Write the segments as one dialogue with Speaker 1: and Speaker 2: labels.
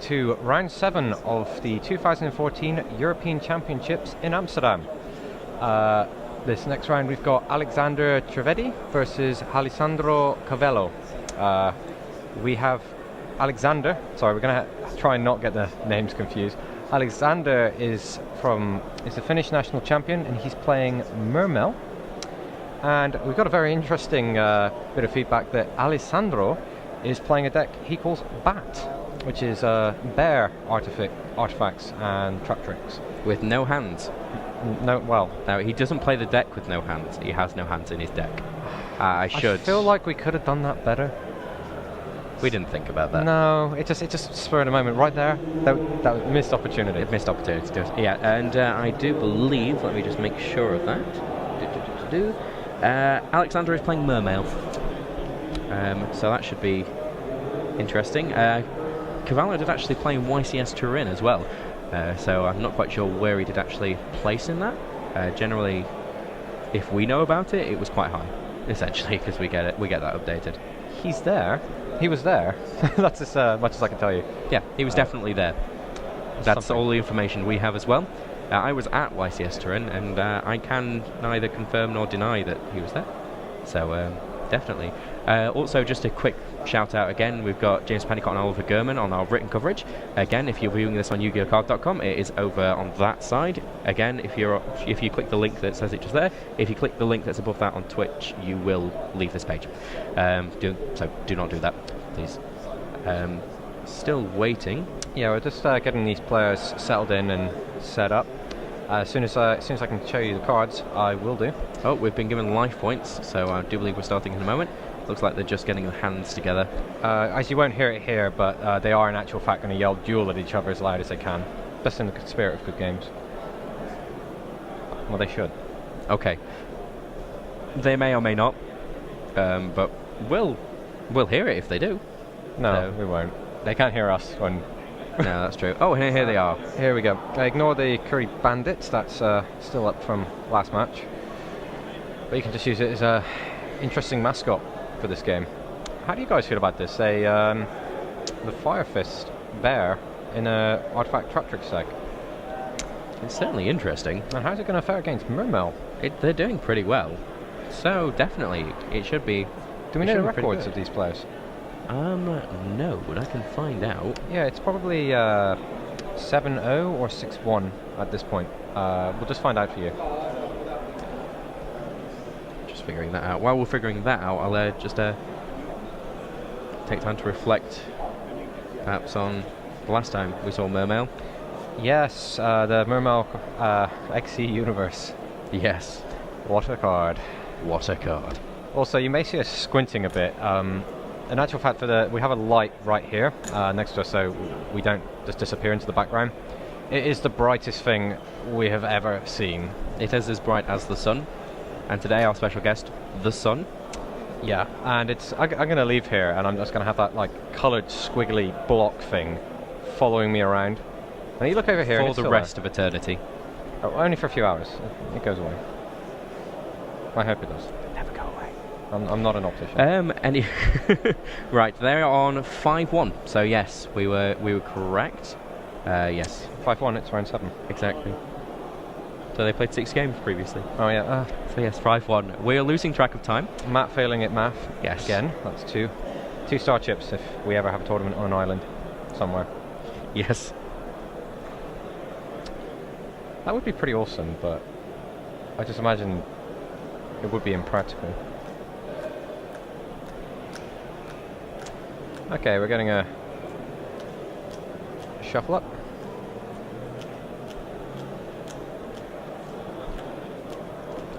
Speaker 1: to round 7 of the 2014 European Championships in Amsterdam. This next round we've got Aleksander Trivedi versus Alessandro Cavallo. We have Aleksander, sorry, we're going to try and not get the names confused. Aleksander is the Finnish national champion, and he's playing Mermel. And we've got a very interesting bit of feedback that Alessandro is playing a deck he calls Bat, which is bear artifacts and trap tricks.
Speaker 2: With no hands.
Speaker 1: No,
Speaker 2: he doesn't play the deck with no hands. He has no hands in his deck. I feel
Speaker 1: like we could have done that better.
Speaker 2: We didn't think about that.
Speaker 1: No, it just spurred a moment right there. That was a missed opportunity.
Speaker 2: A missed opportunity to do it. Yeah, and I do believe, let me just make sure of that. Alexander is playing Mermail. So that should be interesting. Cavallo did actually play YCS Turin as well. So I'm not quite sure where he did actually place in that. Generally, if we know about it, it was quite high, essentially, because we get that updated.
Speaker 1: He's there. He was there. That's as much as I can tell you.
Speaker 2: Yeah, he was definitely there. That's all the information we have as well. I was at YCS Turin, and I can neither confirm nor deny that he was there. So, definitely. Also, just a quick shout out again, we've got James Pennicott and Oliver Gurman on our written coverage. Again, if you're viewing this on YugiOhCard.com, it is over on that side. Again, if you click the link that says it just there, if you click the link that's above that on Twitch, you will leave this page. So do not do that, please. Still waiting.
Speaker 1: Yeah, we're just getting these players settled in and set up. As soon as I can show you the cards, I will do.
Speaker 2: Oh, we've been given life points, so I do believe we're starting in a moment. Looks like they're just getting the hands together.
Speaker 1: As you won't hear it here, but they are in actual fact going to yell duel at each other as loud as they can. Just in the spirit of good games. Well, they should.
Speaker 2: Okay. They may or may not, but we'll hear it if they do.
Speaker 1: No, we won't. They can't hear us when...
Speaker 2: No, that's true. Oh, here they are.
Speaker 1: Here we go. Ignore the Curry Bandits. That's still up from last match. But you can just use it as a interesting mascot for this game. How do you guys feel about this? The Fire Fist bear in a artifact trap trick deck.
Speaker 2: It's certainly interesting.
Speaker 1: And how's it going to fare against Mermel?
Speaker 2: They're doing pretty well. So definitely, it should be.
Speaker 1: Do we know the records of these players?
Speaker 2: No, but I can find out.
Speaker 1: Yeah, it's probably 7-0 or 6-1 at this point. We'll just find out for you.
Speaker 2: Just figuring that out. While we're figuring that out, I'll just take time to reflect, perhaps on the last time we saw Mermail.
Speaker 1: Yes, the Mermail XE universe.
Speaker 2: Yes.
Speaker 1: What a card.
Speaker 2: What a card.
Speaker 1: Also, you may see us squinting a bit. In actual fact, we have a light right here next to us, so we don't just disappear into the background. It is the brightest thing we have ever seen.
Speaker 2: It is as bright as the sun, and today our special guest, the sun.
Speaker 1: Yeah, and I'm going to leave here, and I'm just going to have that like coloured squiggly block thing following me around. And you look over here,
Speaker 2: for the rest of eternity.
Speaker 1: Oh, only for a few hours. It goes away. I hope it does.
Speaker 2: Never go away.
Speaker 1: I'm not an optician.
Speaker 2: Right, they're on 5-1. So yes, we were correct. Yes,
Speaker 1: 5-1. It's round 7.
Speaker 2: Exactly. So they played 6 games previously.
Speaker 1: Oh yeah.
Speaker 2: So yes, 5-1. We're losing track of time.
Speaker 1: Matt failing at math.
Speaker 2: Yes.
Speaker 1: Again. That's 2 star chips if we ever have a tournament on an island somewhere.
Speaker 2: Yes.
Speaker 1: That would be pretty awesome, but I just imagine it would be impractical. Okay, we're getting a shuffle up.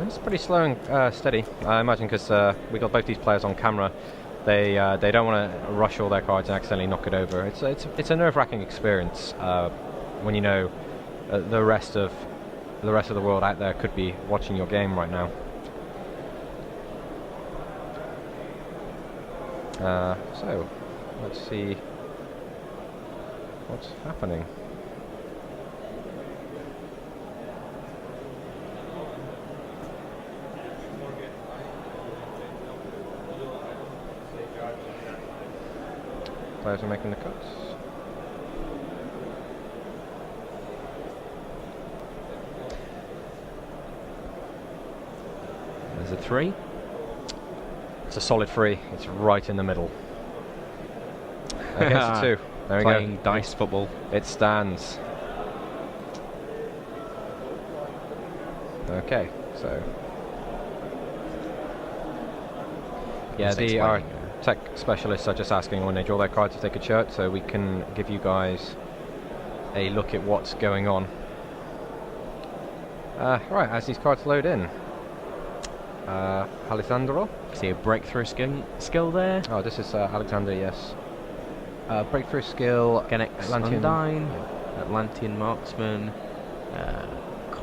Speaker 1: It's pretty slow and steady, I imagine, because we got both these players on camera. They don't want to rush all their cards and accidentally knock it over. It's a nerve-wracking experience when you know the rest of the world out there could be watching your game right now. So let's see what's happening. Players are making the cuts.
Speaker 2: There's a 3.
Speaker 1: It's a solid 3. It's right in the middle. Against a 2. There we go.
Speaker 2: Playing dice football.
Speaker 1: It stands. Okay, so yeah, our tech specialists are just asking when they draw their cards if they could show it, so we can give you guys a look at what's going on. Right, as these cards load in, Alessandro.
Speaker 2: See a breakthrough skill there.
Speaker 1: Oh, this is Alexander, yes. Breakthrough skill.
Speaker 2: Genex Undyne, Atlantean Marksman.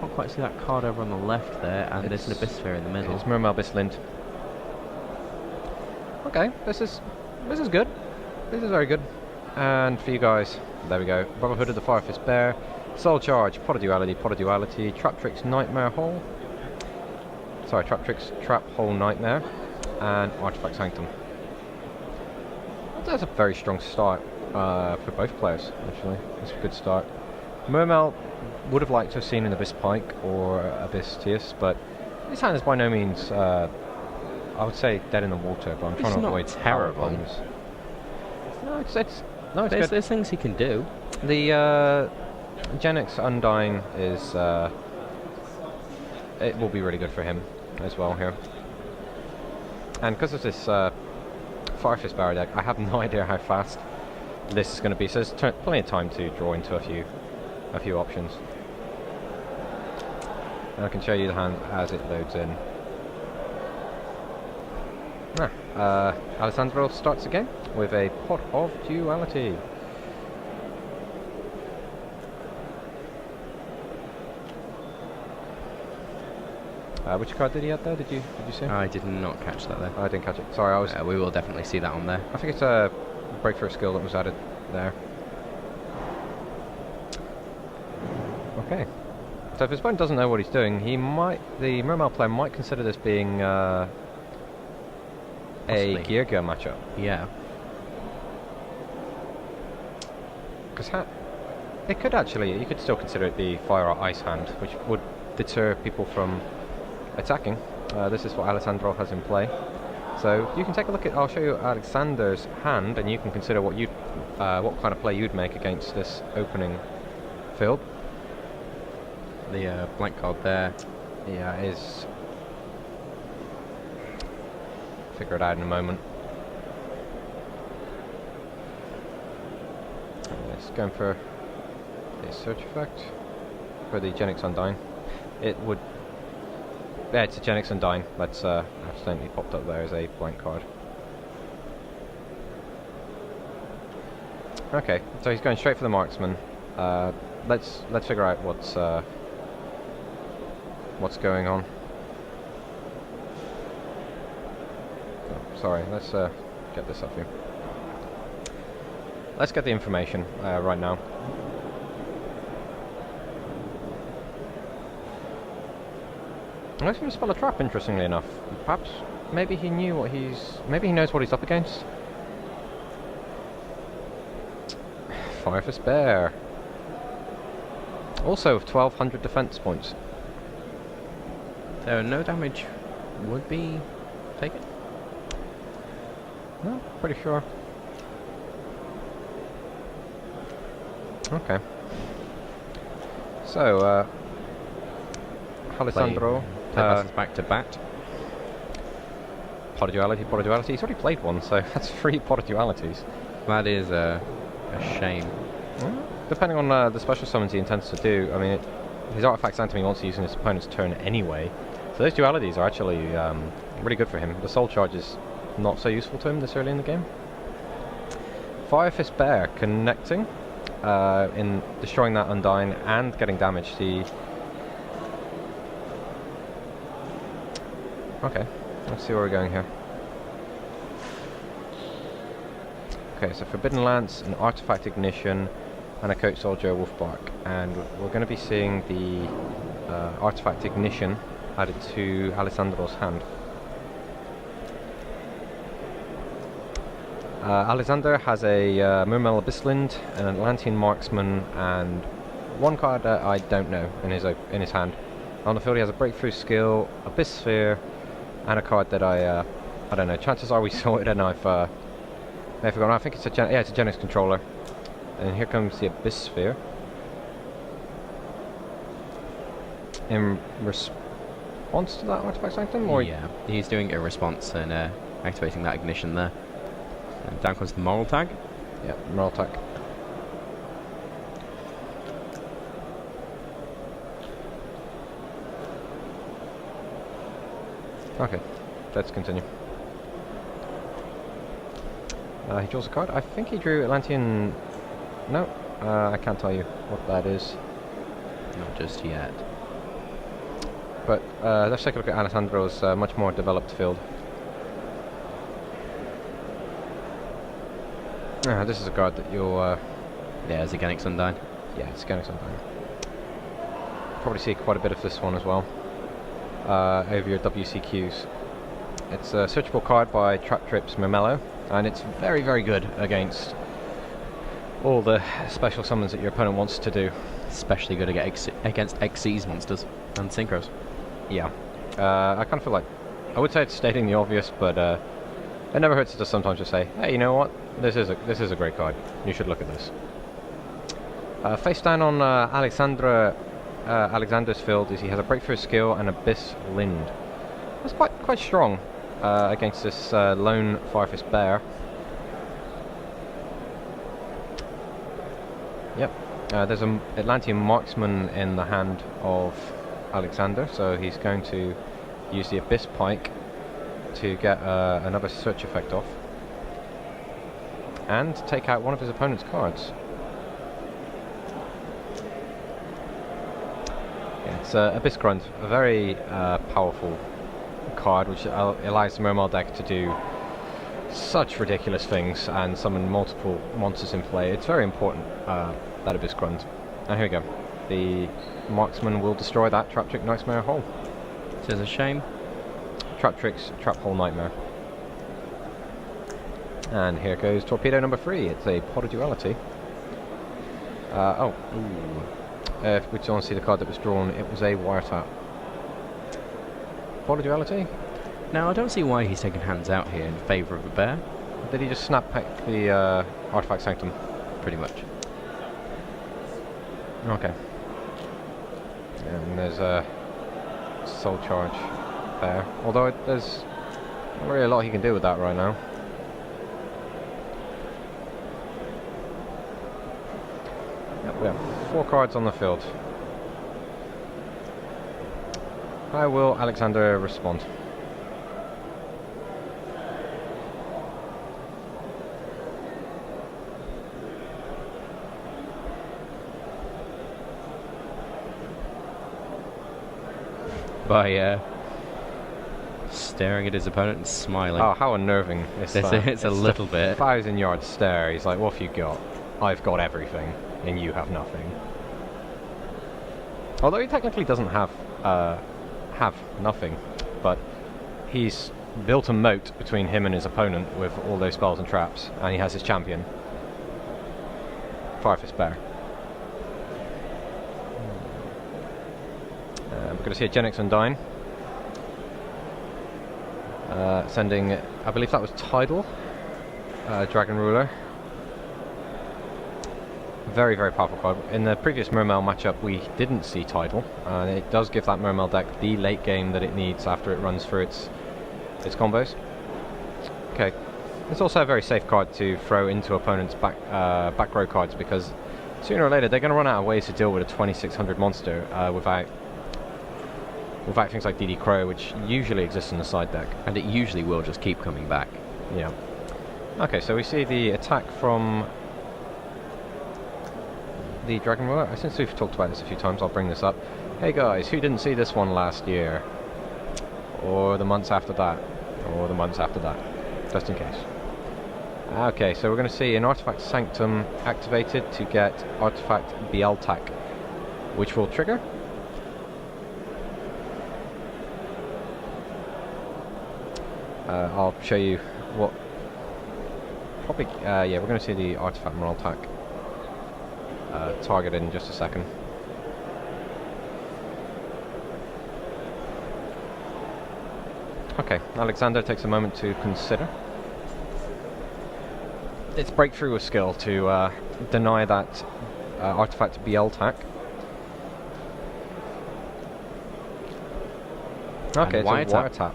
Speaker 2: Can't quite see that card over on the left there, and there's an Abyss Sphere in the middle.
Speaker 1: It's Mermail Bislind. Okay, this is good. This is very good. And for you guys, there we go. Brotherhood of the Firefist Bear, Soul Charge, Pot of Duality, Trap Tricks Nightmare Hole. Sorry, Trap Tricks Trap Hole Nightmare, and Artifact Sanctum. That's a very strong start for both players, actually. It's a good start. Mermail would have liked to have seen an Abyss Pike or Abyss Tius, but his hand is by no means, I would say, dead in the water, but I'm trying to avoid
Speaker 2: terrible.
Speaker 1: No, it's good.
Speaker 2: There's things he can do.
Speaker 1: The Genex Undyne is, it will be really good for him as well here. And because of this Firefist Barrier deck, I have no idea how fast this is going to be, so there's plenty of time to draw into a few options. And I can show you the hand as it loads in. Alessandro starts again with a Pot of Duality. Which card did he have there? Did you see?
Speaker 2: I did not catch that there.
Speaker 1: I didn't catch it. Sorry,
Speaker 2: we will definitely see that on there.
Speaker 1: I think it's a breakthrough skill that was added there. Okay. So if his opponent doesn't know what he's doing, the Mermail player might consider this being a Gear matchup.
Speaker 2: Yeah.
Speaker 1: Because it could actually, you could still consider it the Fire or Ice hand, which would deter people from attacking. This is what Alessandro has in play. So you can take a look at, I'll show you Alexander's hand, and you can consider what kind of play you'd make against this opening field.
Speaker 2: The blank card there.
Speaker 1: Yeah, is. Figure it out in a moment. It's going for a search effect for the Genex Undyne. It would. Yeah, it's a Genex Undyne. That's accidentally popped up there as a blank card. Okay, so he's going straight for the marksman. Let's figure out what's going on. Oh, sorry, let's get this up here. Let's get the information right now. I'm going to spell a trap, interestingly enough. Perhaps, maybe he knew what maybe he knows what he's up against. Firefist Bear. Also with 1200 defense points.
Speaker 2: So no damage would be taken?
Speaker 1: No, pretty sure. Okay. So, Alessandro
Speaker 2: passes back to bat.
Speaker 1: Pot of Duality. He's already played one, so that's 3 Pot of Dualities.
Speaker 2: That is a shame.
Speaker 1: Well, depending on the special summons he intends to do, I mean, his Artifact Sanctum he wants to use in his opponent's turn anyway. So those dualities are actually really good for him. The Soul Charge is not so useful to him this early in the game. Firefist Bear connecting in destroying that Undyne and getting damaged. Okay, let's see where we're going here. Okay, so Forbidden Lance, an Artifact Ignition, and a Coat Soldier Wolfbark. And we're going to be seeing the Artifact Ignition added to Alessandro's hand. Aleksander has a Mermail Abysslind, an Atlantean Marksman, and one card I don't know in his hand. On the field he has a Breakthrough Skill, Abyss Sphere, and a card that I don't know. Chances are we saw it and I've may have forgotten. I think it's a it's a Genex controller. And here comes the Abyss Sphere. In response to that Artifact Sanctum, or
Speaker 2: yeah, he's doing a response and activating that ignition there. And down comes the Moral Tag.
Speaker 1: Yeah, Moral Tag. Okay, let's continue. He draws a card. I think he drew Atlantean. No, I can't tell you what that is.
Speaker 2: Not just yet.
Speaker 1: But let's take a look at Alessandro's much more developed field. This is a card that you'll...
Speaker 2: yeah, it's a Genex Undyne.
Speaker 1: Yeah, it's a Genex Undyne. Probably see quite a bit of this one as well. Over your WCQs. It's a searchable card by Trap Trips Mermello, and it's very, very good against all the special summons that your opponent wants to do.
Speaker 2: Especially good against Xyz monsters and synchros.
Speaker 1: Yeah. I kind of feel like... I would say it's stating the obvious, but it never hurts to just sometimes just say, hey, you know what? This is a great card. You should look at this. Face down on Aleksander's field is he has a Breakthrough Skill and Abyss Lind. That's quite strong against this lone Firefist Bear. Yep. There's an Atlantean Marksman in the hand of Aleksander, so he's going to use the Abyss Pike to get another search effect off and take out one of his opponent's cards. Yeah, it's Abyss Grunt, a very powerful card which allows the Mermail deck to do such ridiculous things and summon multiple monsters in play. It's very important, that Abyss Grunt. And here we go. The Marksman will destroy that Trap Trick Nightmare Hole.
Speaker 2: This is a shame.
Speaker 1: Trap Tricks, Trap Hole Nightmare. And here goes Torpedo number 3. It's a Pot of Duality. If we want to see the card that was drawn, it was a Wiretap. Pot of Duality?
Speaker 2: Now, I don't see why he's taking hands out here in favour of a bear.
Speaker 1: Did he just snap back the Artifact Sanctum?
Speaker 2: Pretty much.
Speaker 1: Okay. And there's a Soul Charge there. Although there's not really a lot he can do with that right now. Yep, we have 4 cards on the field. How will Aleksander respond?
Speaker 2: By staring at his opponent and smiling.
Speaker 1: Oh, how unnerving is that?
Speaker 2: It's a little bit.
Speaker 1: 1,000-yard stare. He's like, what have you got? I've got everything, and you have nothing. Although he technically doesn't have nothing, but he's built a moat between him and his opponent with all those spells and traps, and he has his champion, Firefist Bear. We're going to see a Genex Undyne. Sending, I believe that was Tidal, Dragon Ruler. Very, very powerful card. In the previous Mermail matchup, we didn't see Tidal, and it does give that Mermail deck the late game that it needs after it runs through its combos. Okay, it's also a very safe card to throw into opponents' back row cards, because sooner or later they're going to run out of ways to deal with a 2600 monster without things like DD Crow, which usually exists in the side deck.
Speaker 2: And it usually will just keep coming back.
Speaker 1: Yeah. Okay, so we see the attack from the Dragon Ruler. Since we've talked about this a few times, I'll bring this up. Hey guys, who didn't see this one last year? Or the months after that? Or the months after that? Just in case. Okay, so we're going to see an Artifact Sanctum activated to get Artifact Bialtak, which will trigger. I'll show you what... Probably, yeah, we're going to see the Artifact Moral Attack targeted in just a second. Okay, Alexander takes a moment to consider. It's breakthrough with skill to deny that artifact BL attack. Okay, it's a wiretap.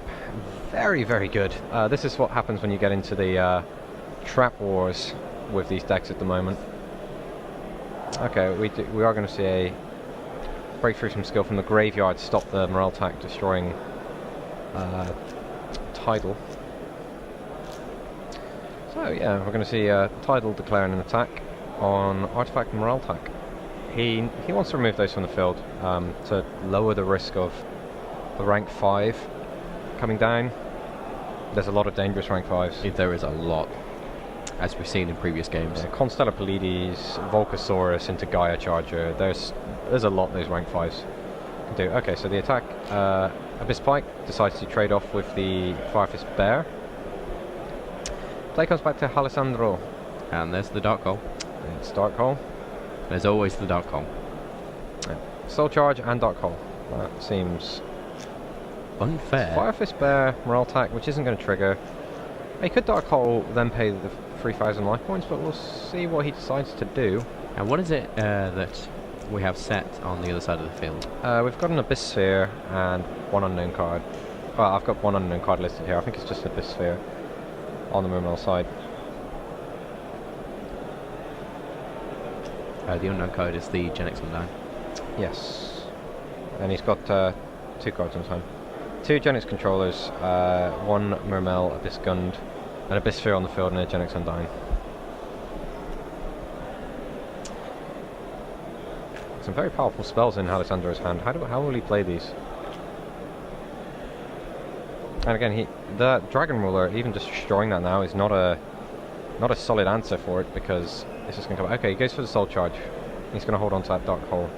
Speaker 1: Very, very good. This is what happens when you get into the trap wars with these decks at the moment. Okay, we are going to see a breakthrough from skill from the graveyard to stop the morale attack, destroying Tidal. So yeah, we're going to see Tidal declaring an attack on artifact and morale attack. He wants to remove those from the field to lower the risk of the rank 5 coming down. There's a lot of dangerous rank 5s.
Speaker 2: There is a lot, as we've seen in previous games.
Speaker 1: Yeah, Constellar Pleiades, Volcasaurus into Gaia Charger. There's a lot those rank 5s can do. Okay, so the attack, Abyss Pike decides to trade off with the Firefist Bear. Play comes back to Alessandro.
Speaker 2: And there's the Dark Hole.
Speaker 1: It's Dark Hole.
Speaker 2: There's always the Dark Hole.
Speaker 1: Yeah. Soul Charge and Dark Hole. That seems
Speaker 2: unfair.
Speaker 1: Firefist Bear, morale attack, which isn't going to trigger. He could Dark Hole, then pay the 3,000 life points, but we'll see what he decides to do.
Speaker 2: And what is it that we have set on the other side of the field?
Speaker 1: We've got an Abyss Sphere and one unknown card. Well, I've got one unknown card listed here. I think it's just an Abyss Sphere on the Moonwell side.
Speaker 2: The unknown card is the Genix Undyne.
Speaker 1: Yes. And he's got 2 cards on his hand. 2 Genix controllers, 1 Mermel, Abyss Gund, an Abyss Sphere on the field, and a Genix Undyne. Some very powerful spells in Alexander's hand. How will he play these? And again, the Dragon Ruler, even just destroying that now, is not a solid answer for it, because this is going to come. Okay, he goes for the Soul Charge. He's going to hold on to that Dark Hole.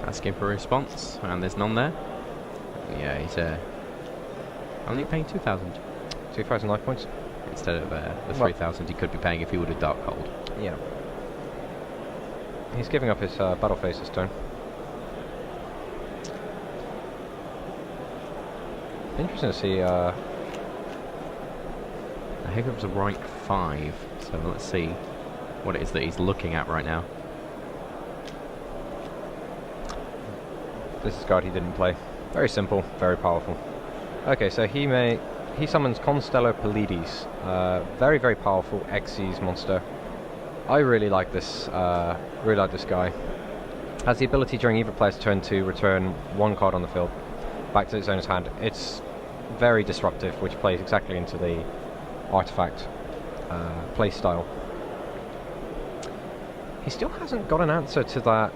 Speaker 2: Asking for a response, and there's none there. Yeah, he's only paying 2,000.
Speaker 1: 2,000 life points
Speaker 2: instead of the 3,000 he could be paying if he would have Dark Hold.
Speaker 1: Yeah. He's giving up his battle phase this turn. Interesting to see.
Speaker 2: I think it was a rank 5, so let's see what it is that he's looking at right now.
Speaker 1: This is a card he didn't play. Very simple, very powerful. Okay, so he summons Constellar Pleiades. Very, very powerful Xyz monster. I really like this. Guy. Has the ability during either player's turn to return 1 card on the field back to its owner's hand. It's very disruptive, which plays exactly into the artifact play style. He still hasn't got an answer to that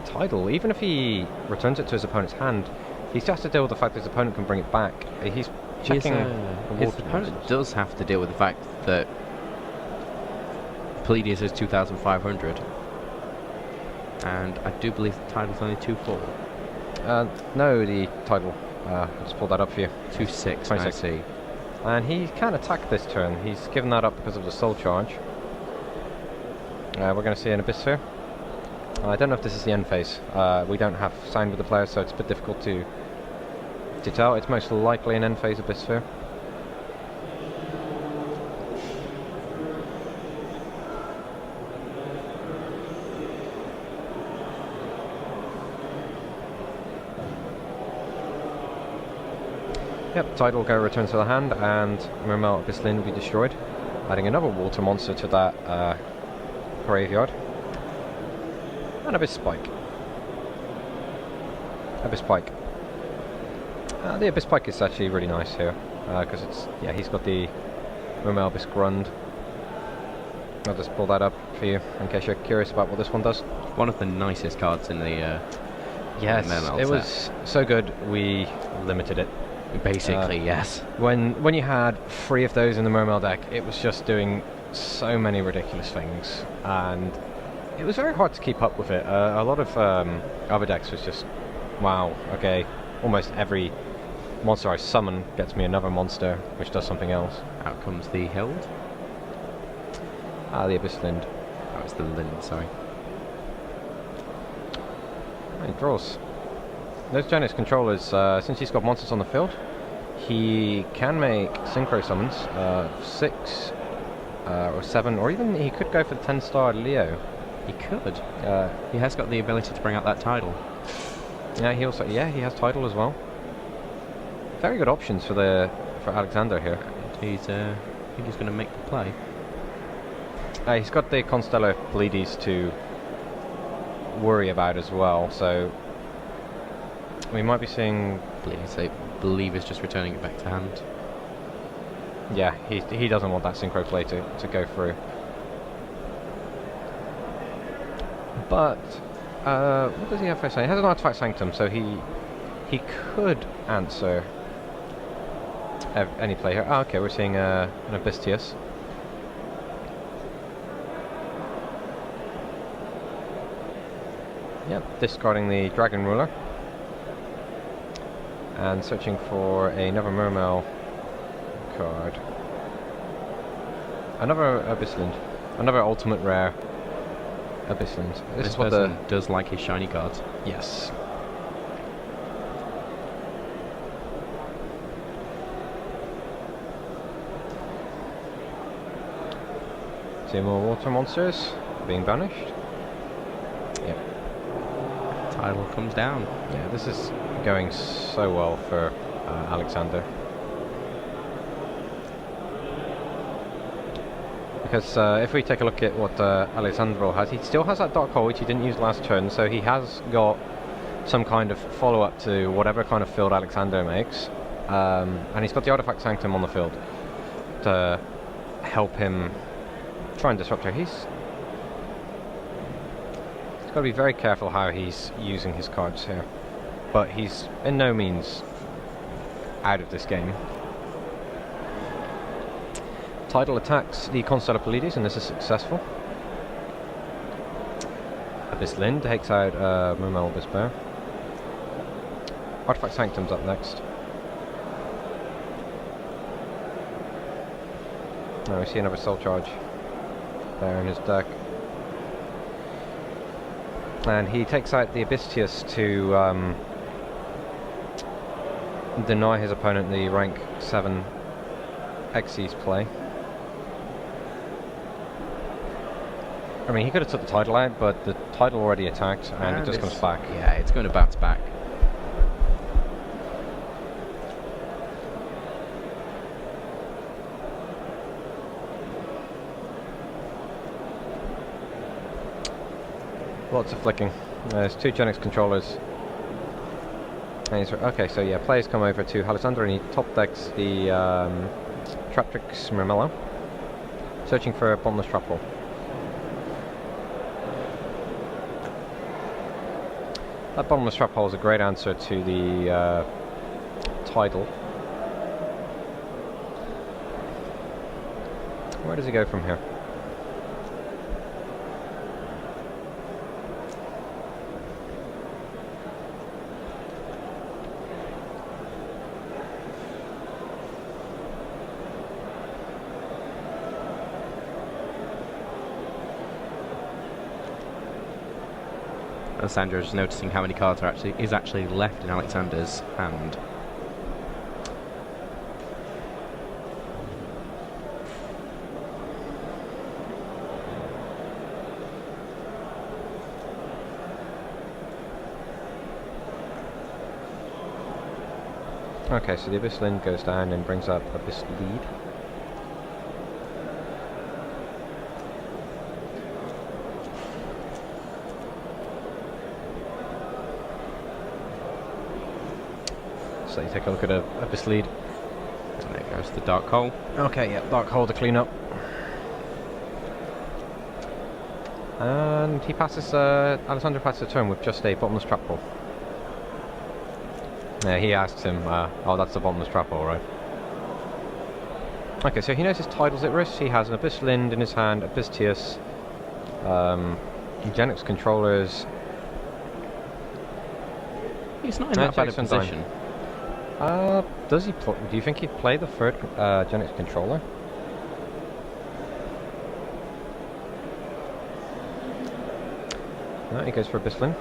Speaker 1: Tidal. Even if he returns it to his opponent's hand, he still has to deal with the fact that his opponent can bring it back. He's checking.
Speaker 2: His opponent does have to deal with the fact that Pleiades is 2,500, and I do believe the Tidal's only 2,400.
Speaker 1: No, the Tidal. I'll just pull that up for you.
Speaker 2: 2,600. I see.
Speaker 1: And he can't attack this turn. He's given that up because of the Soul Charge. We're going to see an Abyss Sphere. I don't know if this is the end phase. We don't have signed with the players, so it's a bit difficult to tell. It's most likely an end phase Abyss Sphere. Yep, Tidal go returns to the hand, and Mermel Abyss Lyn will be destroyed, adding another water monster to that graveyard. And Abyss Spike. Abyss Pike. The Abyss Pike is actually really nice here, because he's got the Mermel Abyss Grund. I'll just pull that up for you in case you're curious about what this one does.
Speaker 2: One of the nicest cards in the
Speaker 1: yes, it was so good we limited it.
Speaker 2: Basically, yes.
Speaker 1: When you had 3 of those in the Mermel deck, it was just doing so many ridiculous things, and it was very hard to keep up with it. A lot of other decks was just, wow, okay, almost every monster I summon gets me another monster which does something else.
Speaker 2: Out comes the Hild.
Speaker 1: The Abyss Lind.
Speaker 2: That was the Lind, sorry.
Speaker 1: He draws. those Genix controllers, since he's got monsters on the field, he can make synchro summons, 6 or 7, or even he could go for the 10-star Leo.
Speaker 2: He could. He has got the ability to bring out that tidal.
Speaker 1: Yeah, he has tidal as well. Very good options for Aleksander here.
Speaker 2: I think he's going to make the play.
Speaker 1: He's got the Constellar Pleiades to worry about as well, so we might be seeing.
Speaker 2: I believe is just returning it back to hand.
Speaker 1: Yeah, he doesn't want that synchro play to go through. But what does he have for say? He has an Artifact Sanctum, so he could answer any play here. Oh, okay, we're seeing an Abystius. Yep, discarding the Dragon Ruler and searching for another Mermail card. Another Abyssland. Another ultimate rare Abyssland.
Speaker 2: This person does like his shiny cards.
Speaker 1: Yes. Two more water monsters being banished. Yep.
Speaker 2: Tidal comes down.
Speaker 1: Yeah, this is going so well for Aleksander. Because if we take a look at what Alessandro has, he still has that Dark Hole which he didn't use last turn, so he has got some kind of follow-up to whatever kind of field Aleksander makes. And he's got the Artifact Sanctum on the field to help him try and disrupt her. He's got to be very careful how he's using his cards here. But he's in no means out of this game. Tidal attacks the Constellar Pleiades, and this is successful. Abyssland takes out Mermail Abyss Bear. Artifact Sanctum's up next. Now we see another Soul Charge there in his deck. And he takes out the Abystius to deny his opponent the rank 7 Xyz play. I mean, he could have took the tidal out, but the tidal already attacked, and it just comes back.
Speaker 2: Yeah, it's going to bounce back.
Speaker 1: Lots of flicking. There's two Genix controllers. And he's okay, so yeah, players come over to Alessandro, and he top decks the Traptrix Mermello, searching for a bottomless trap hole. That bottomless trap hole is a great answer to the tidal. Where does he go from here?
Speaker 2: Alessandro is noticing how many cards is actually left in Aleksander's hand.
Speaker 1: Okay, so the Abyssland goes down and brings up Abyss Lead. So you take a look at Abyss Lead.
Speaker 2: And there goes the Dark Hole.
Speaker 1: Okay, yeah, Dark Hole to clean up. And he passes, Alessandro passes the turn with just a bottomless trap hole. Yeah, he asks him, oh, that's the bottomless trap hole, right? Okay, so he knows his title's at risk. He has an Abyssland in his hand, Abystius, Genix controllers.
Speaker 2: He's not in that bad a position.
Speaker 1: Does he? Do you think he'd play the third Genix controller? No, he goes for Abyssland.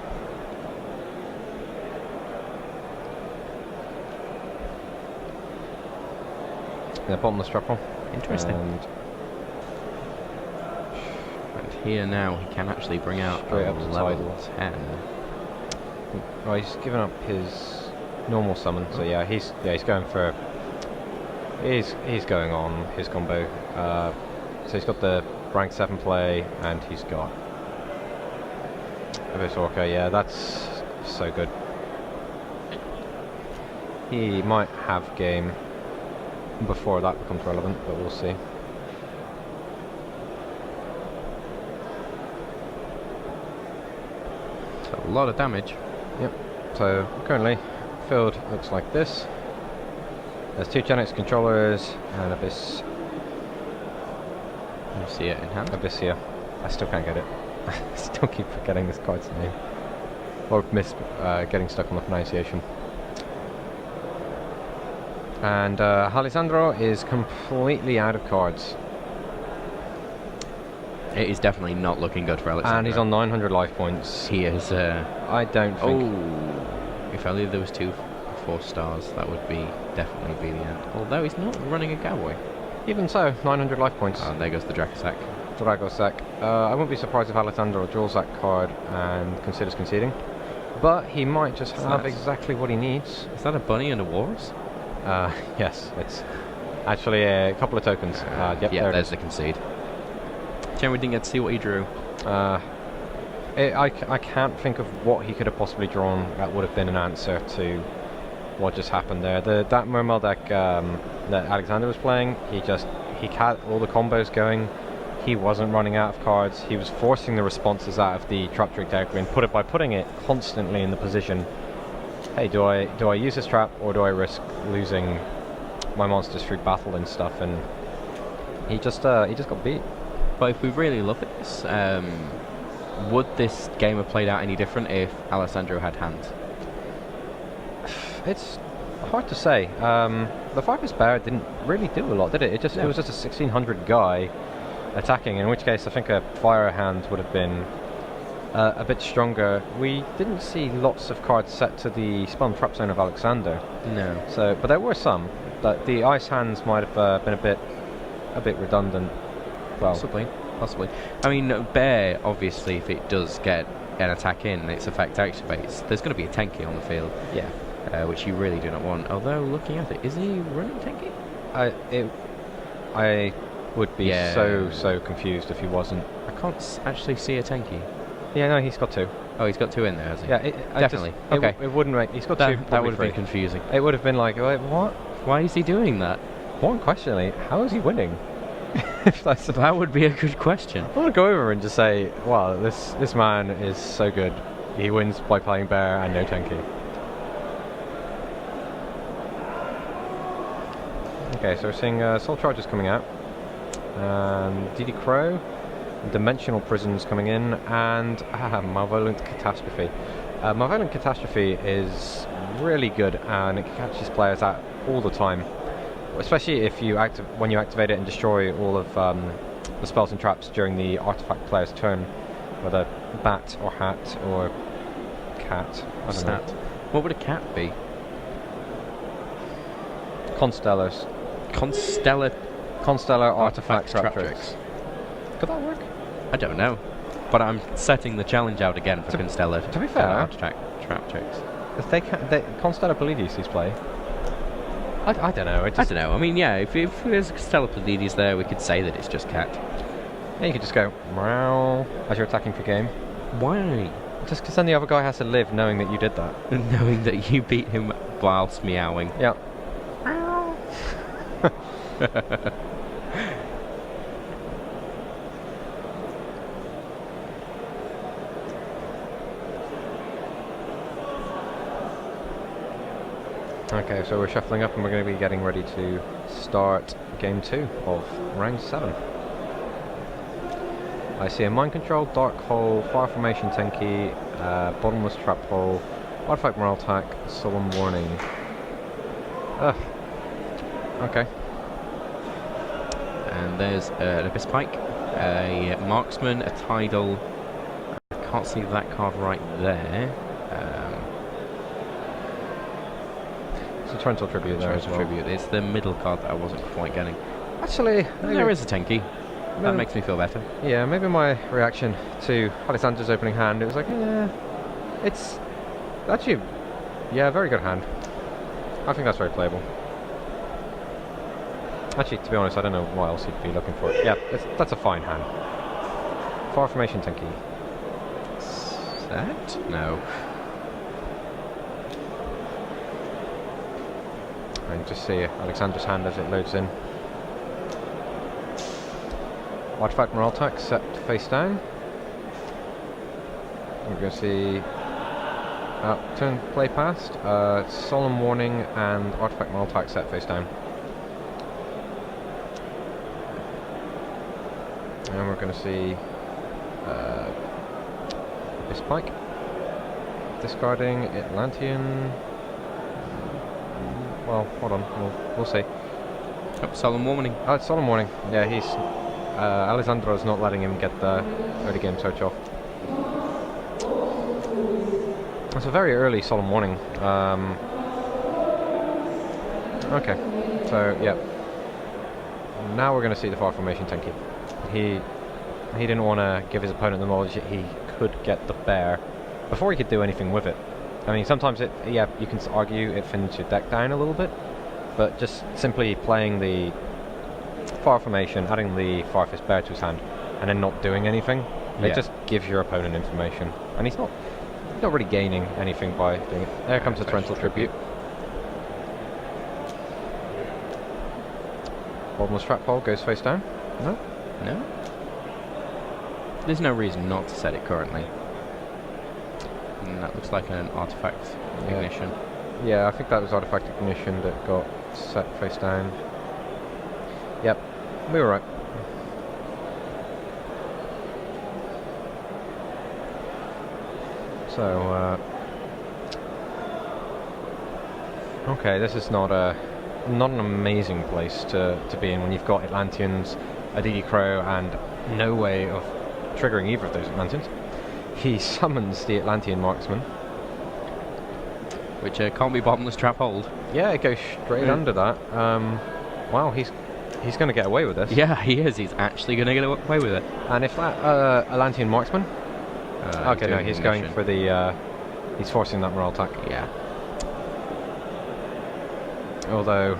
Speaker 1: Yeah, bottomless trap hole.
Speaker 2: Interesting.
Speaker 1: And
Speaker 2: here now he can actually bring out
Speaker 1: straight
Speaker 2: a
Speaker 1: up to
Speaker 2: level
Speaker 1: tidal.
Speaker 2: 10.
Speaker 1: Oh, he's given up his normal summon, so yeah, he's going for. He's going on his combo. So he's got the rank 7 play, and he's got Abyss Orca. Yeah, that's so good. He might have game before that becomes relevant, but we'll see.
Speaker 2: So a lot of damage.
Speaker 1: Yep. So currently, field looks like this. There's 2 Gen X controllers and Abyss.
Speaker 2: You see it in hand.
Speaker 1: Abyssia. I still can't get it. I still keep forgetting this card's name. Or getting stuck on the pronunciation. And Alessandro is completely out of cards.
Speaker 2: It is definitely not looking good for Aleksander.
Speaker 1: And he's on 900 life points.
Speaker 2: He is.
Speaker 1: I don't think.
Speaker 2: Oh, if only there was 2 4 stars, that would definitely be the end. Although he's not running a cowboy.
Speaker 1: Even so, 900 life points.
Speaker 2: And there goes the Dracosac.
Speaker 1: Dragosac. I wouldn't be surprised if Alessandro draws that card and considers conceding. But he might just have exactly what he needs.
Speaker 2: Is that a bunny and a walrus?
Speaker 1: Yes, it's actually a couple of tokens. Yep,
Speaker 2: yeah,
Speaker 1: there
Speaker 2: there's the concede. Shame we didn't get to see what he drew.
Speaker 1: I can't think of what he could have possibly drawn that would have been an answer to what just happened there. That Mermail deck that Alexander was playing, he had all the combos going. He wasn't running out of cards. He was forcing the responses out of the trap trick deck and by putting it constantly in the position. Hey, do I use this trap or do I risk losing my monsters through battle and stuff? And he just got beat.
Speaker 2: But if we really look at this, would this game have played out any different if Alessandro had hand?
Speaker 1: It's hard to say. The Viper's Bear didn't really do a lot, did it? It was just a 1600 guy attacking, in which case I think a fire hand would have been a bit stronger. We didn't see lots of cards set to the spell and trap zone of Aleksander.
Speaker 2: No.
Speaker 1: So, but there were some. But the ice hands might have been a bit redundant. Well,
Speaker 2: possibly. I mean, Bear, obviously, if it does get an attack in, its effect activates, there's going to be a Tenki on the field.
Speaker 1: Yeah.
Speaker 2: Which you really do not want. Although, looking at it, is he running Tenki?
Speaker 1: I would be so confused if he wasn't.
Speaker 2: I can't actually see a Tenki.
Speaker 1: Yeah, no, he's got 2.
Speaker 2: Oh, he's got 2 in there, has he?
Speaker 1: Yeah,
Speaker 2: definitely. Okay.
Speaker 1: It wouldn't make. He's got 2.
Speaker 2: That would have been confusing.
Speaker 1: It would have been like, wait, what?
Speaker 2: Why is he doing that?
Speaker 1: More questioningly, how is he winning?
Speaker 2: That would be a good question.
Speaker 1: I want to go over and just say, wow, this man is so good. He wins by playing Bear and no Tenki. Okay, so we're seeing Soul Charges coming out, and DD Crow, Dimensional Prisons coming in, and Malevolent Catastrophe. Malevolent Catastrophe is really good, and it catches players out all the time, especially if when you activate it and destroy all of the spells and traps during the artifact player's turn, whether bat or hat or cat. I don't know.
Speaker 2: What would a cat be?
Speaker 1: Constellar artifact trap tricks. Could that work?
Speaker 2: I don't know, but I'm setting the challenge out again for Constellar.
Speaker 1: To be fair,
Speaker 2: artifact trap tricks.
Speaker 1: Constellar Pleiades play. I don't know.
Speaker 2: I don't know. I mean, yeah, if there's Constellar Pleiades there, we could say that it's just cat.
Speaker 1: Yeah, you could just go meow as you're attacking for game.
Speaker 2: Why?
Speaker 1: Just because then the other guy has to live knowing that you did that.
Speaker 2: Knowing that you beat him whilst meowing.
Speaker 1: Yeah. Okay, so we're shuffling up and we're going to be getting ready to start game 2 of round 7. I see a Mind Control, Dark Hole, Fire Formation Tenki, Bottomless Trap Hole, Artifact Morale Attack, Solemn Warning. Okay.
Speaker 2: And there's an Abyss Pike, a Marksman, a Tidal. I can't see that card right there.
Speaker 1: It's a Torrential Tribute there as well.
Speaker 2: Tribute. It's the middle card that I wasn't quite getting.
Speaker 1: Actually,
Speaker 2: There is a Tenki. That makes me feel better.
Speaker 1: Yeah, maybe my reaction to Alessandro's opening hand, it was like, it's actually, yeah, very good hand. I think that's very playable. Actually, to be honest, I don't know what else he'd be looking for. Yeah, that's a fine hand. Far Formation Tenki.
Speaker 2: That? No.
Speaker 1: And just see Alexander's hand as it loads in. Artifact Moraltac set face down. We're going to see turn play past, Solemn Warning and Artifact Moraltac set face down. And we're going to see this Pike discarding Atlantean. Well, hold on, we'll see.
Speaker 2: Oh, Solemn Warning.
Speaker 1: Oh, it's Solemn Warning. Yeah, he's Alessandro's not letting him get the early game search off. It's a very early Solemn Warning. Okay, so yeah. Now we're going to see the Far Formation Tenki. He didn't want to give his opponent the knowledge that he could get the bear before he could do anything with it. I mean, sometimes you can argue it thins your deck down a little bit, but just simply playing the Far Formation, adding the Farfist Bear to his hand, and then not doing anything, it just gives your opponent information, and he's not really gaining anything by doing it. There comes the Torrential Tribute. Bottomless Trap Hole goes face down. No?
Speaker 2: No? There's no reason not to set it currently. And that looks like an Artifact Ignition.
Speaker 1: Yeah, I think that was Artifact Ignition that got set face down. Yep, we were right. So, okay, this is not an amazing place to be in when you've got Atlanteans, a DD Crow, and no way of triggering either of those Atlanteans. He summons the Atlantean Marksman,
Speaker 2: which can't be Bottomless Trap Hold.
Speaker 1: Yeah, it goes straight under that. Wow, he's going to get away with this.
Speaker 2: Yeah, he is. He's actually going to get away with it.
Speaker 1: And if that Atlantean Marksman, okay, no, he's going for the. He's forcing that morale attack.
Speaker 2: Yeah.
Speaker 1: Although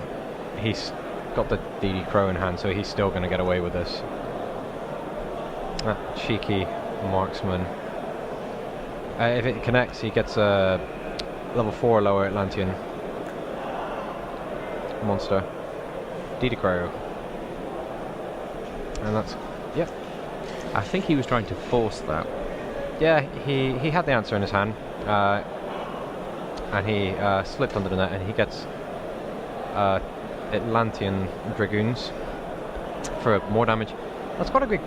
Speaker 1: he's got the DD Crow in hand, so he's still going to get away with this. That cheeky Marksman. If it connects, he gets a level 4 lower Atlantean monster. DD Crow. And that's... Yep.
Speaker 2: I think he was trying to force that.
Speaker 1: Yeah, he had the answer in his hand. And he slipped under the net, and he gets Atlantean Dragoons for more damage. That's quite a big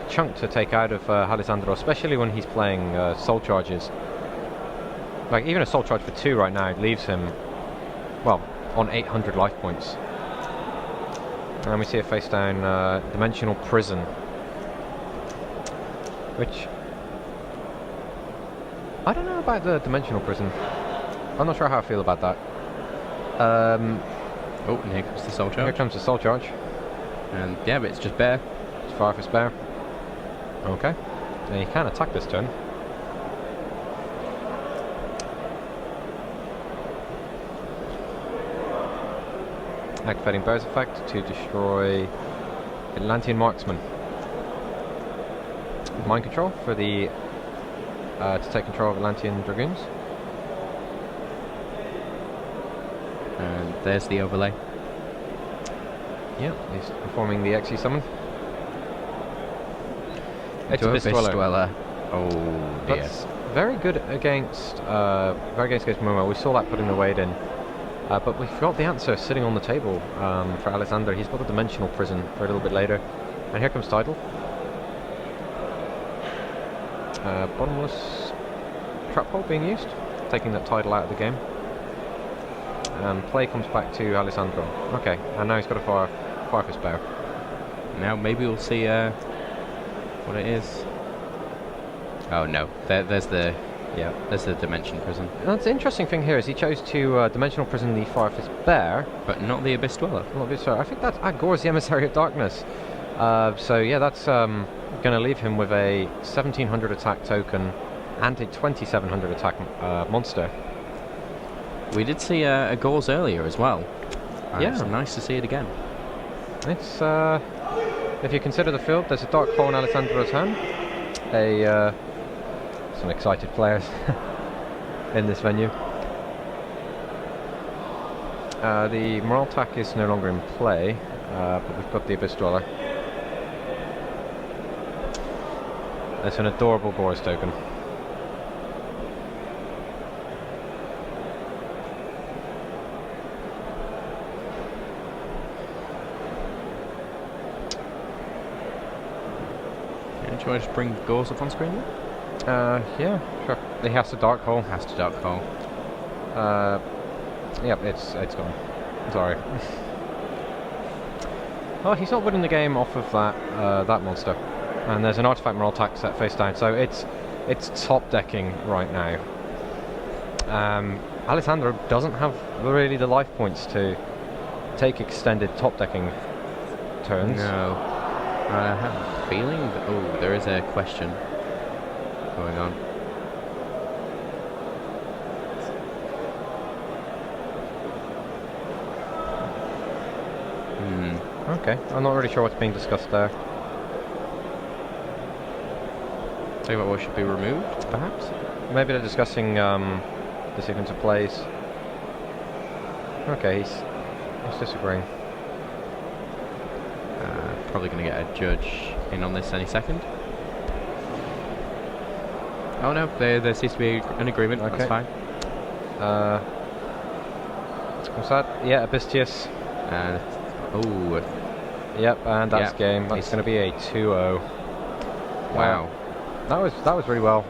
Speaker 1: chunk to take out of Alessandro, especially when he's playing soul charges. Like even a soul charge for 2 right now leaves him, well, on 800 life points. And we see a face down Dimensional Prison, which I don't know about the Dimensional Prison. I'm not sure how I feel about that.
Speaker 2: Oh, and here comes the soul charge.
Speaker 1: Here comes the soul charge.
Speaker 2: And yeah, but it's just bear.
Speaker 1: It's Farfist Bear. Okay. Now you can attack this turn. Activating Bear's effect to destroy Atlantean Marksman. Mind control for the to take control of Atlantean Dragoons.
Speaker 2: And there's the overlay.
Speaker 1: Yeah, he's performing the XE summon.
Speaker 2: It's Abyss Dweller. Oh dear.
Speaker 1: That's very good against Momo. We saw that putting the weight in. But we've got the answer sitting on the table for Aleksander. He's got the Dimensional Prison for a little bit later. And here comes Tidal. Bottomless Trap Hole being used, taking that Tidal out of the game. And play comes back to Alessandro. Okay, and now he's got a Farfist Bear.
Speaker 2: Now maybe we'll see what it is. Oh no, there's the
Speaker 1: Yeah.
Speaker 2: There's the Dimension Prison.
Speaker 1: That's the interesting thing here is he chose to Dimensional Prison the Firefist Bear.
Speaker 2: But not the Abyss Dweller.
Speaker 1: Not the Abyss Dweller. I think that's Gore's the Emissary of Darkness. So yeah, that's going to leave him with a 1700 attack token and a 2700 attack monster.
Speaker 2: We did see a Gauze earlier as well.
Speaker 1: Yeah.
Speaker 2: It's nice to see it again.
Speaker 1: It's if you consider the field, there's a Dark Claw in Alessandro's hand. Some excited players in this venue. The Morale Attack is no longer in play, but we've got the Abyss Dweller. It's an adorable Gore's token.
Speaker 2: Do you want to just bring Gauze up on screen then?
Speaker 1: Yeah, sure. He has to Dark Hole.
Speaker 2: Has to Dark Hole.
Speaker 1: Yep, it's gone. Sorry. Oh, he's not winning the game off of that monster. And there's an Artifact Morale Attack set face down, so it's top decking right now. Alessandro doesn't have really the life points to take extended top decking turns.
Speaker 2: No. I have a feeling that, oh, there is a question going on.
Speaker 1: Okay, I'm not really sure what's being discussed there.
Speaker 2: Tell you what should be removed, perhaps?
Speaker 1: Maybe they're discussing the sequence of plays. Okay, he's disagreeing.
Speaker 2: Probably going to get a judge in on this any second. Oh no, there seems to be an agreement.
Speaker 1: Okay.
Speaker 2: That's fine.
Speaker 1: What's that? Yeah, Abystius.
Speaker 2: Oh.
Speaker 1: Yep, and that's game. That's going to be a 2-0.
Speaker 2: Wow.
Speaker 1: That was really well.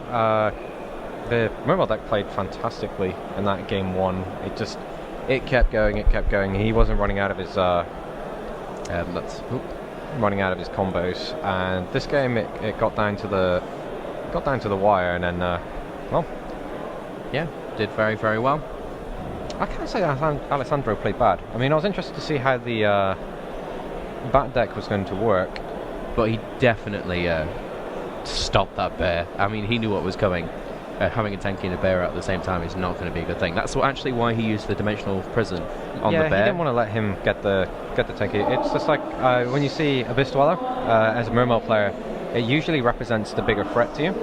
Speaker 1: The mobile deck played fantastically in that game one. It kept going. He wasn't running out of his running out of his combos, and this game it got down to the wire, and then well,
Speaker 2: yeah, did very, very well.
Speaker 1: I can't say Alessandro played bad. I mean, I was interested to see how the bat deck was going to work,
Speaker 2: but he definitely stopped that bear. I mean, he knew what was coming. Having a tanky and a bear out at the same time is not going to be a good thing. That's actually why he used the Dimensional Prison on the bear.
Speaker 1: Yeah, he didn't want to let him get the tanky. It's just like when you see Abyss Dweller as a Mermail player, it usually represents the bigger threat to you.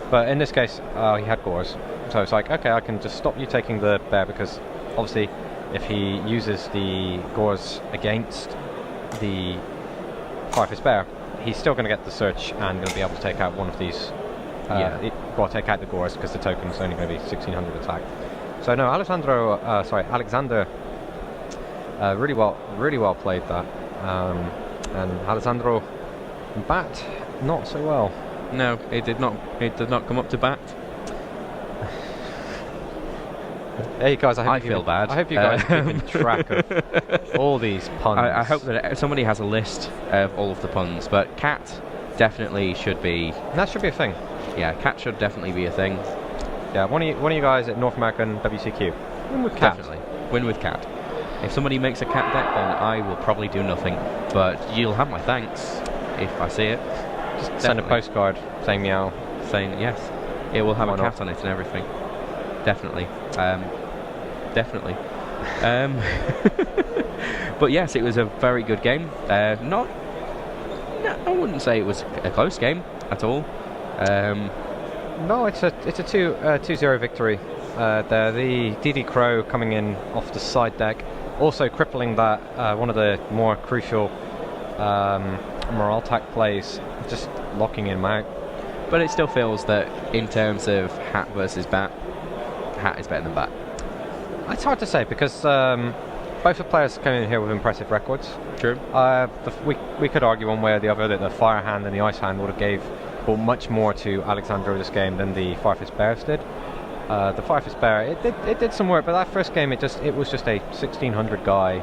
Speaker 1: But in this case, he had Gores. So it's like, okay, I can just stop you taking the bear, because obviously if he uses the Gores against the Firefist Bear, he's still going to get the search and going to be able to take out one of these. Take out the Gores, because the token's only going to be 1600 attack. So no, Alexander really well played that. And Alessandro bat not so well.
Speaker 2: No, it did not come up to bat.
Speaker 1: Hey guys,
Speaker 2: I feel bad.
Speaker 1: I hope you guys are keeping track of all these puns.
Speaker 2: I hope that somebody has a list of all of the puns, but cat definitely should be.
Speaker 1: That should be a thing.
Speaker 2: Yeah, cat should definitely be a thing.
Speaker 1: Yeah, one of you guys at North American WCQ. Win with cat.
Speaker 2: Definitely. Win with cat. If somebody makes a cat deck, then I will probably do nothing. But you'll have my thanks if I see it.
Speaker 1: Just send a postcard saying meow.
Speaker 2: Saying yes. It will have
Speaker 1: Why
Speaker 2: a cat
Speaker 1: not?
Speaker 2: on it and everything. Definitely. Definitely. But yes, it was a very good game. I wouldn't say it was a close game at all.
Speaker 1: No, it's a 2-0 victory. The DD Crow coming in off the side deck, also crippling that one of the more crucial morale attack plays, just locking him out.
Speaker 2: But it still feels that in terms of hat versus bat, hat is better than bat.
Speaker 1: It's hard to say, because both the players came in here with impressive records.
Speaker 2: True.
Speaker 1: We could argue one way or the other that the Fire Hand and the Ice Hand would have brought much more to Alexander this game than the Firefist Bears did. The Firefist Bear, it did some work, but that first game it was just a 1600 guy.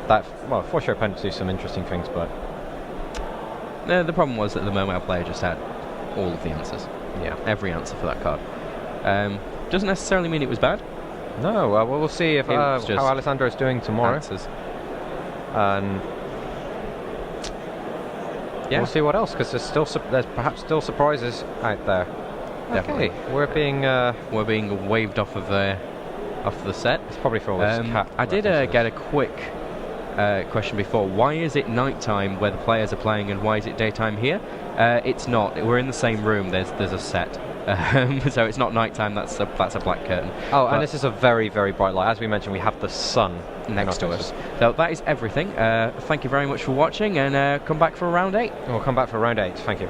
Speaker 1: That, well, forced your opponent to do some interesting things, but
Speaker 2: The problem was that the Mermail player just had all of the answers.
Speaker 1: Yeah,
Speaker 2: every answer for that card. Doesn't necessarily mean it was bad.
Speaker 1: No, well, we'll see if how
Speaker 2: was just
Speaker 1: Alessandro is doing tomorrow.
Speaker 2: Answers.
Speaker 1: And
Speaker 2: Yeah.
Speaker 1: we'll see what else, because there's perhaps still surprises out there.
Speaker 2: Definitely.
Speaker 1: Okay, we're being
Speaker 2: waved off of the set.
Speaker 1: it's probably for all this cat.
Speaker 2: I did get a quick question before. Why is it nighttime where the players are playing, and why is it daytime here? It's not. We're in the same room. There's a set. So it's not nighttime. That's a black curtain.
Speaker 1: Oh, and this is a very, very bright light. As we mentioned, we have the sun
Speaker 2: next to us. So that is everything. Thank you very much for watching, and come back for round 8.
Speaker 1: We'll come back for round 8. Thank you.